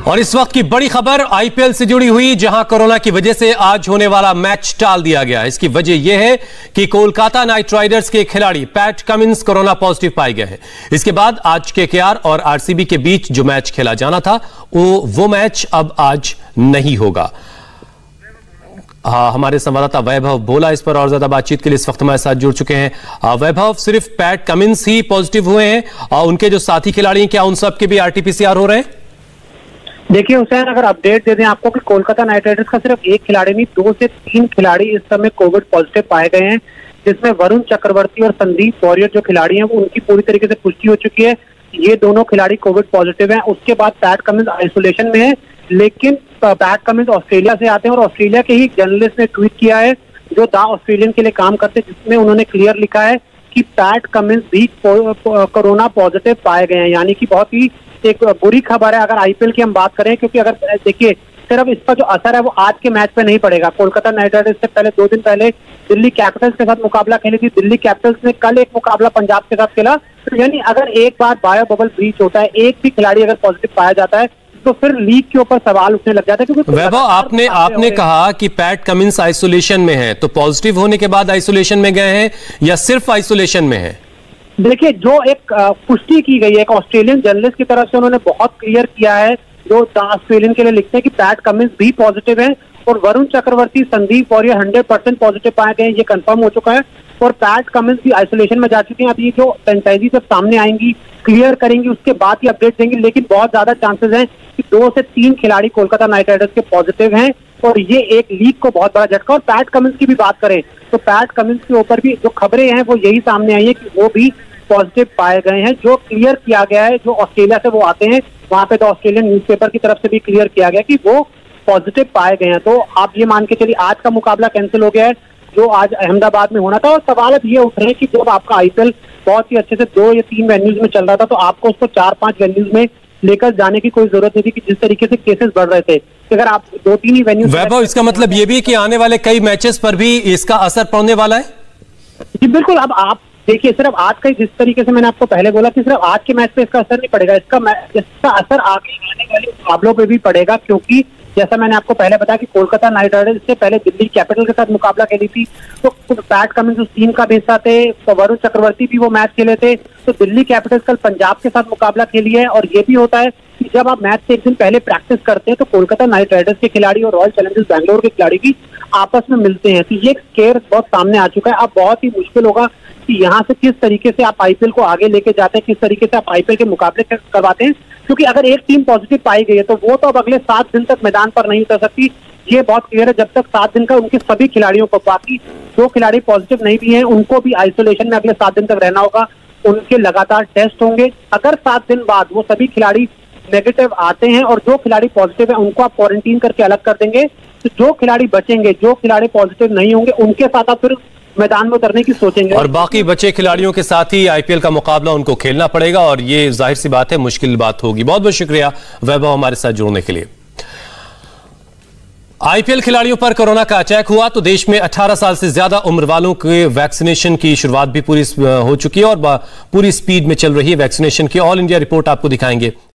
और इस वक्त की बड़ी खबर आईपीएल से जुड़ी हुई, जहां कोरोना की वजह से आज होने वाला मैच टाल दिया गया। इसकी वजह यह है कि कोलकाता नाइट राइडर्स के खिलाड़ी पैट कमिंस कोरोना पॉजिटिव पाए गए हैं। इसके बाद आज केकेआर और आरसीबी के बीच जो मैच खेला जाना था वो मैच अब आज नहीं होगा। हमारे संवाददाता वैभव बोला इस पर और ज्यादा बातचीत के लिए इस वक्त हमारे साथ जुड़ चुके हैं। वैभव, सिर्फ पैट कमिंस ही पॉजिटिव हुए हैं और उनके जो साथी खिलाड़ी हैं, क्या उन सब के भी आरटीपीसीआर हो रहे हैं? देखिए हुसैन, अगर अपडेट दे दें आपको कि कोलकाता नाइट राइडर्स का सिर्फ एक खिलाड़ी नहीं, 2 से 3 खिलाड़ी इस समय कोविड पॉजिटिव पाए गए हैं, जिसमें वरुण चक्रवर्ती और संदीप वॉरियर जो खिलाड़ी हैं वो उनकी पूरी तरीके से पुष्टि हो चुकी है। ये दोनों खिलाड़ी कोविड पॉजिटिव हैं। उसके बाद पैट कमिंस आइसोलेशन में है, लेकिन पैट कमिंस ऑस्ट्रेलिया से आते हैं और ऑस्ट्रेलिया के ही जर्नलिस्ट ने ट्वीट किया है जो द ऑस्ट्रेलियन के लिए काम करते हैं, जिसमें उन्होंने क्लियर लिखा है कि पैट कमिंस भी कोरोना पॉजिटिव पाए गए हैं। यानी कि बहुत ही एक बुरी खबर है अगर आईपीएल की हम बात करें, क्योंकि अगर देखिए सिर्फ इसका जो असर है वो आज के मैच पे नहीं पड़ेगा। कोलकाता नाइट राइडर्स से पहले 2 दिन पहले दिल्ली कैपिटल्स के साथ मुकाबला खेली थी। दिल्ली कैपिटल्स ने कल एक मुकाबला पंजाब के साथ खेला। तो यानी अगर एक बार बायो बबल ब्रीच होता है, एक भी खिलाड़ी अगर पॉजिटिव पाया जाता है, तो फिर लीग के ऊपर सवाल उठने लग जाता है। क्योंकि वैभव, आपने कहा कि पैट कमिंस आइसोलेशन में है, तो पॉजिटिव होने के बाद आइसोलेशन में गए हैं या सिर्फ आइसोलेशन में है? देखिए, जो एक पुष्टि की गई है एक ऑस्ट्रेलियन जर्नलिस्ट की तरफ से, उन्होंने बहुत क्लियर किया है, जो ऑस्ट्रेलियन के लिए लिखते हैं कि पैट कमिंस भी पॉजिटिव है और वरुण चक्रवर्ती, संदीप वॉरियर 100% पॉजिटिव पाए गए हैं, ये कंफर्म हो चुका है। और पैट कमिंस भी आइसोलेशन में जा चुके हैं। अब ये जो फ्रेंचाइजी सब सामने आएंगी, क्लियर करेंगी, उसके बाद ही अपडेट देंगे, लेकिन बहुत ज्यादा चांसेस हैं कि 2 से 3 खिलाड़ी कोलकाता नाइट राइडर्स के पॉजिटिव हैं और ये एक लीग को बहुत बड़ा झटका। और पैट कमिंस की भी बात करें तो पैट कमिंस के ऊपर भी जो खबरें हैं वो यही सामने आई है कि वो भी पॉजिटिव पाए गए हैं। जो क्लियर किया गया है, जो ऑस्ट्रेलिया से वो आते हैं, वहां पे तो ऑस्ट्रेलियन न्यूज़पेपर की तरफ से भी क्लियर किया गया कि वो पॉजिटिव पाए गए हैं। तो आप ये मान के चलिए आज का मुकाबला कैंसिल हो गया है जो आज अहमदाबाद में होना था। और सवाल अब ये उठ रहे हैं कि जब आपका आईपीएल बहुत ही अच्छे से 2 या 3 वेन्यूज में चल रहा था, तो आपको उसको 4-5 वेन्यूज में लेकर जाने की कोई जरूरत नहीं थी कि जिस तरीके से केसेस बढ़ रहे थे। अगर आप 2-3 ही वेन्यूज। वैभव, इसका मतलब ये भी कि आने वाले कई मैचेस पर भी इसका असर पड़ने वाला है? जी बिल्कुल। अब आप देखिए, सिर्फ आज का, जिस तरीके से मैंने आपको पहले बोला कि सिर्फ आज के मैच पे इसका असर नहीं पड़ेगा, इसका असर आगे आने वाले मुकाबलों पे भी पड़ेगा। क्योंकि जैसा मैंने आपको पहले बताया कि कोलकाता नाइट राइडर्स से पहले दिल्ली कैपिटल के साथ मुकाबला खेली थी, तो पैट कमिंस उस टीम का हिस्सा थे, तो वरुण चक्रवर्ती भी वो मैच खेले थे। तो दिल्ली कैपिटल्स कल पंजाब के साथ मुकाबला खेली है। और ये भी होता है कि जब आप मैच से एक दिन पहले प्रैक्टिस करते हैं तो कोलकाता नाइट राइडर्स के खिलाड़ी और रॉयल चैलेंजर्स बैंगलोर के खिलाड़ी भी आपस में मिलते हैं। तो ये एक स्केयर बहुत सामने आ चुका है। अब बहुत ही मुश्किल होगा कि यहाँ से किस तरीके से आप आईपीएल को आगे लेके जाते हैं, किस तरीके से आप आईपीएल के मुकाबले करवाते हैं। क्योंकि अगर एक टीम पॉजिटिव पाई गई है तो वो तो अब अगले 7 दिन तक मैदान पर नहीं उतर सकती। ये बहुत क्लियर है। जब तक 7 दिन का उनके सभी खिलाड़ियों को, बाकी 2 खिलाड़ी पॉजिटिव नहीं भी हैं, उनको भी आइसोलेशन में अगले 7 दिन तक रहना होगा। उनके लगातार टेस्ट होंगे। अगर 7 दिन बाद वो सभी खिलाड़ी नेगेटिव आते हैं और जो खिलाड़ी पॉजिटिव है उनको आप क्वारंटीन करके अलग कर देंगे, तो जो खिलाड़ी बचेंगे, जो खिलाड़ी पॉजिटिव नहीं होंगे, उनके साथ आप फिर मैदान में उतरने की सोचेंगे। और बाकी बचे खिलाड़ियों के साथ ही आईपीएल का मुकाबला उनको खेलना पड़ेगा और ये जाहिर सी बात है मुश्किल बात होगी। बहुत बहुत शुक्रिया वैभव हमारे साथ जुड़ने के लिए। आईपीएल खिलाड़ियों पर कोरोना का अटैक हुआ तो देश में 18 साल से ज्यादा उम्र वालों के वैक्सीनेशन की शुरुआत भी पूरी हो चुकी है और पूरी स्पीड में चल रही है वैक्सीनेशन की। ऑल इंडिया रिपोर्ट आपको दिखाएंगे।